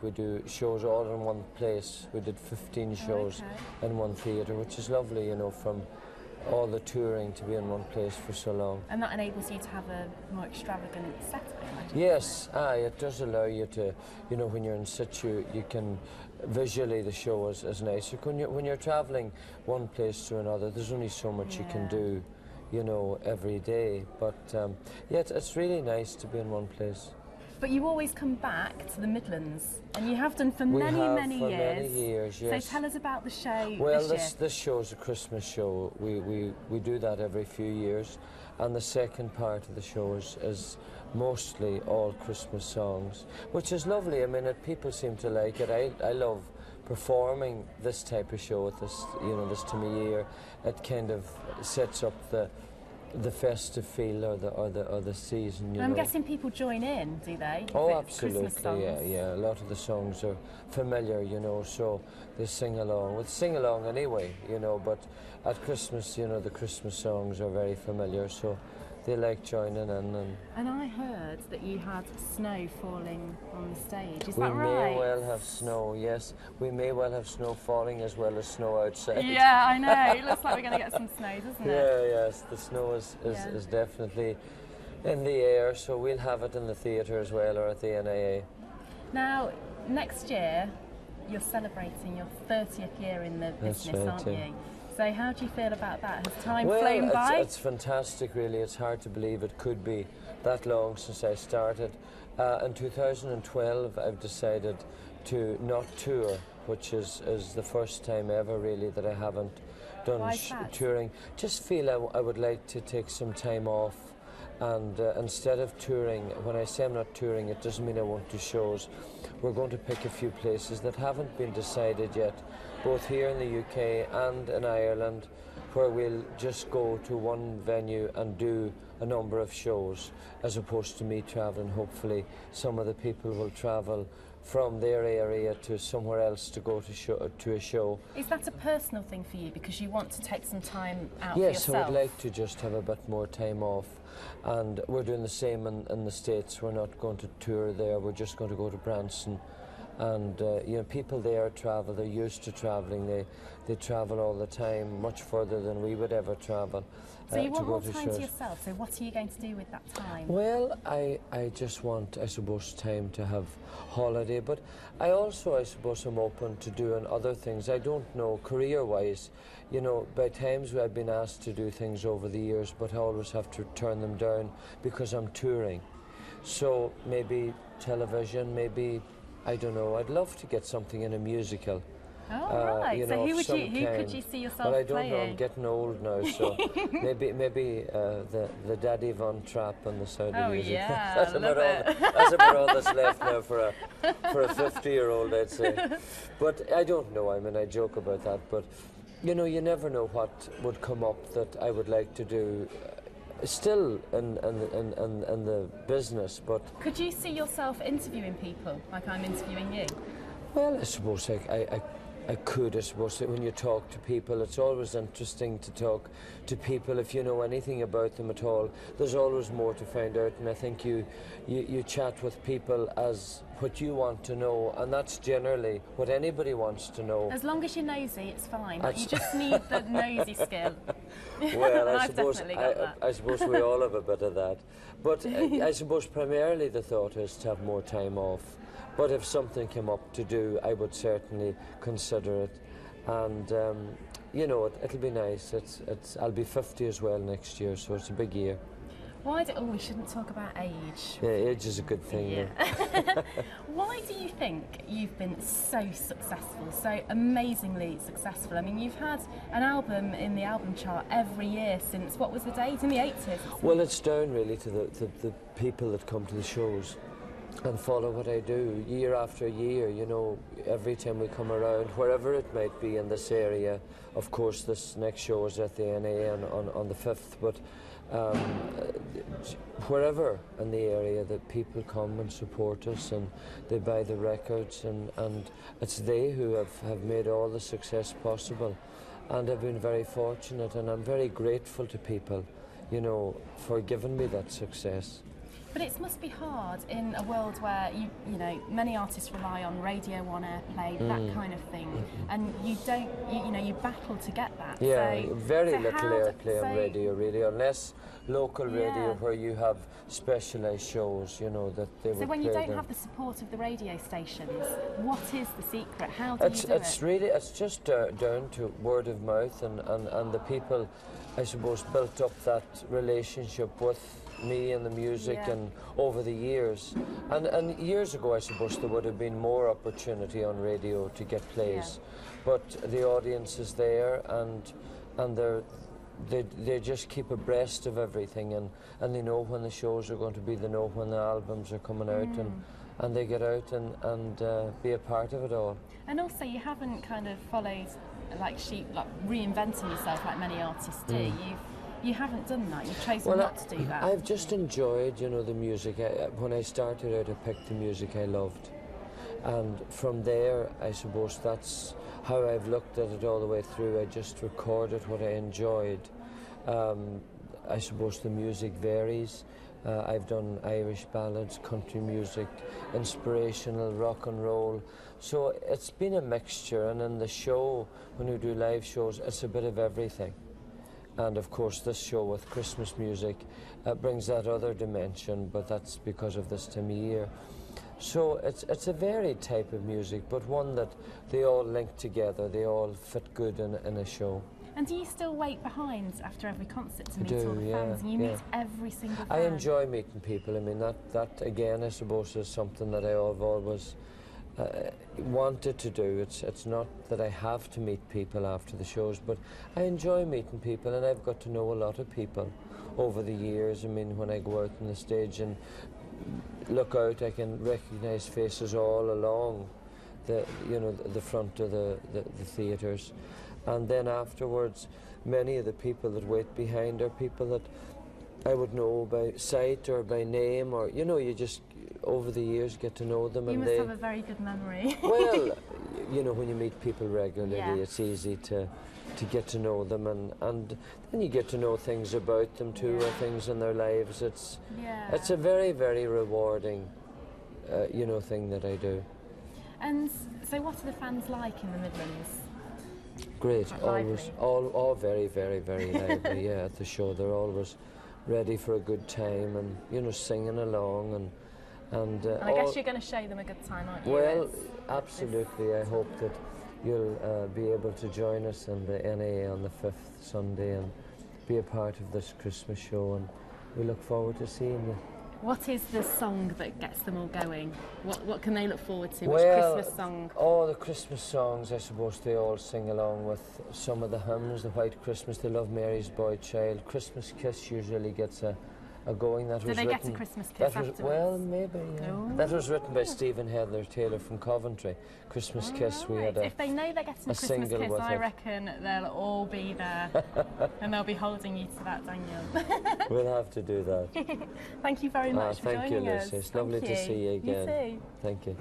we do shows all in one place. We did 15 shows in one theatre, which is lovely, you know, from all the touring to be in one place for so long. And that enables you to have a more extravagant setup, I imagine. Yes, it does allow you to, you know, when you're in situ, you can, visually the show is nice. When you're travelling one place to another, there's only so much you can do, you know, every day. But yeah, it's really nice to be in one place. But you always come back to the Midlands, and you have done for many years. Yes. So tell us about the show. Well, this show's a Christmas show. We do that every few years, and the second part of the show is mostly all Christmas songs, which is lovely. I mean, people seem to like it. I love performing this type of show at this, you know, this time of year. It kind of sets up the festive feel or the season. I'm guessing people join in, do they? Oh, absolutely, yeah. A lot of the songs are familiar, you know, so they sing along. Well, sing along anyway, you know, but at Christmas, you know, the Christmas songs are very familiar, so they like joining in. And I heard that you had snow falling on the stage. Is that right? We may well have snow, yes. We may well have snow falling as well as snow outside. Yeah, I know. It looks like we're going to get some snow, doesn't it? Yeah, yes. The snow is definitely in the air, so we'll have it in the theatre as well, or at the NAA. Now, next year, you're celebrating your 30th year in the business, aren't you? So how do you feel about that? Has time flown by? It's fantastic, really. It's hard to believe it could be that long since I started. In 2012, I've decided to not tour, which is the first time ever, really, that I haven't done touring. Just feel I would like to take some time off. And instead of touring, when I say I'm not touring, it doesn't mean I won't do shows. We're going to pick a few places that haven't been decided yet, both here in the UK and in Ireland, where we'll just go to one venue and do a number of shows, as opposed to me travelling. Hopefully some of the people will travel from their area to somewhere else to go to a show. Is that a personal thing for you, because you want to take some time out for yourself? Yes, I would like to just have a bit more time off, and we're doing the same in the States. We're not going to tour there, we're just going to go to Branson. And you know, people there travel, they're used to travelling, they travel all the time, much further than we would ever travel. So you want more time to yourself, so what are you going to do with that time? Well, I just want, I suppose, time to have holiday, but I also, I suppose, I'm open to doing other things. I don't know, career-wise, you know, by times I've been asked to do things over the years, but I always have to turn them down because I'm touring. So maybe television, maybe, I don't know, I'd love to get something in a musical. Oh, right. You so know, who could you see yourself Well, I playing? don't know, I'm getting old now, so maybe the Daddy Von Trapp and the Sound of Music. Yeah, that's about all that's left now for a 50-year-old, I'd say. But I don't know, I mean, I joke about that, but you know, you never know what would come up that I would like to do. Still in the business, but... Could you see yourself interviewing people, like I'm interviewing you? Well, I suppose I could. I suppose that when you talk to people, it's always interesting to talk to people. If you know anything about them at all, there's always more to find out, and I think you chat with people as what you want to know, and that's generally what anybody wants to know. As long as you're nosy, it's fine, but you just need the nosy skill. Well, I suppose we all have a bit of that. But I suppose primarily the thought is to have more time off. But if something came up to do, I would certainly consider it. And, you know, it'll be nice. I'll be 50 as well next year, so it's a big year. We shouldn't talk about age. Yeah, age is a good thing. Yeah. Why do you think you've been so successful, so amazingly successful? I mean, you've had an album in the album chart every year since, what was the date? In the 80s? Well, it's down really to the people that come to the shows and follow what I do year after year. You know, every time we come around, wherever it might be in this area. Of course, this next show is at the NA on the 5th, but wherever in the area that people come and support us and they buy the records, and it's they who have made all the success possible, and I've been very fortunate, and I'm very grateful to people, you know, for giving me that success. But it must be hard in a world where you know many artists rely on radio on airplay, that kind of thing, and you don't, you know, you battle to get that. Yeah, so, very so little airplay on radio, really, unless local radio Yeah. where you have specialised shows, you know, that they So would when you play don't them. have the support of the radio stations, what is the secret? How do you do It's it? really, it's just down to word of mouth, and the people, I suppose, built up that relationship with me and the music Yeah. and over the years. And years ago, I suppose, there would have been more opportunity on radio to get plays. But the audience is there, and they just keep abreast of everything, and they know when the shows are going to be, they know when the albums are coming out, and they get out and be a part of it all. And also, you haven't kind of followed like sheep, like reinventing yourself like many artists do. You haven't done that. You've chosen not to do that. I've just enjoyed, you know, the music. When I started out, I picked the music I loved, and from there, I suppose that's how I've looked at it all the way through. I just recorded what I enjoyed. I suppose the music varies. I've done Irish ballads, country music, inspirational rock and roll. So it's been a mixture, and in the show, when we do live shows, it's a bit of everything. And of course this show with Christmas music brings that other dimension, but that's because of this time of year. So it's a varied type of music, but one that they all link together, they all fit good in a show. And do you still wait behind after every concert to meet do, all the yeah, fans? And you meet every single fan? I enjoy meeting people. I mean, that again, I suppose, is something that I've always wanted to do. It's not that I have to meet people after the shows, but I enjoy meeting people, and I've got to know a lot of people over the years. I mean, when I go out on the stage and look out, I can recognise faces all along the front of the theatres. And then afterwards, many of the people that wait behind are people that I would know by sight or by name, or, you know, you just, over the years, get to know them. You and must they have a very good memory. Well, you know, when you meet people regularly, Yeah. it's easy to get to know them, and then you get to know things about them too, or things in their lives. It's a very, very rewarding, thing that I do. And so what are the fans like in the Midlands? Great, Quite always, lively. all very, very, very lively. Yeah, at the show they're always ready for a good time, and, you know, singing along, and I guess you're going to show them a good time, aren't you? Well, It's- absolutely. I hope that you'll be able to join us in the NA on the 5th Sunday and be a part of this Christmas show, and we look forward to seeing you. What is the song that gets them all going? What can they look forward to? Well, Which Christmas song? all the Christmas songs, I suppose they all sing along with some of the hymns. The White Christmas, they love Mary's Boy Child. Christmas Kiss usually gets a going. That Do was they written, get a Christmas kiss that was, afterwards? well, maybe, yeah. Oh. That was written by Stephen Heather Taylor from Coventry. Christmas Kiss, we had If they know they're getting a Christmas single kiss, with I it. reckon they'll all be there. And they'll be holding you to that, Daniel. We'll have to do that. Thank you very much for Thank you, joining us. Lucy. It's lovely Thank to you. see you again. You too. Thank you.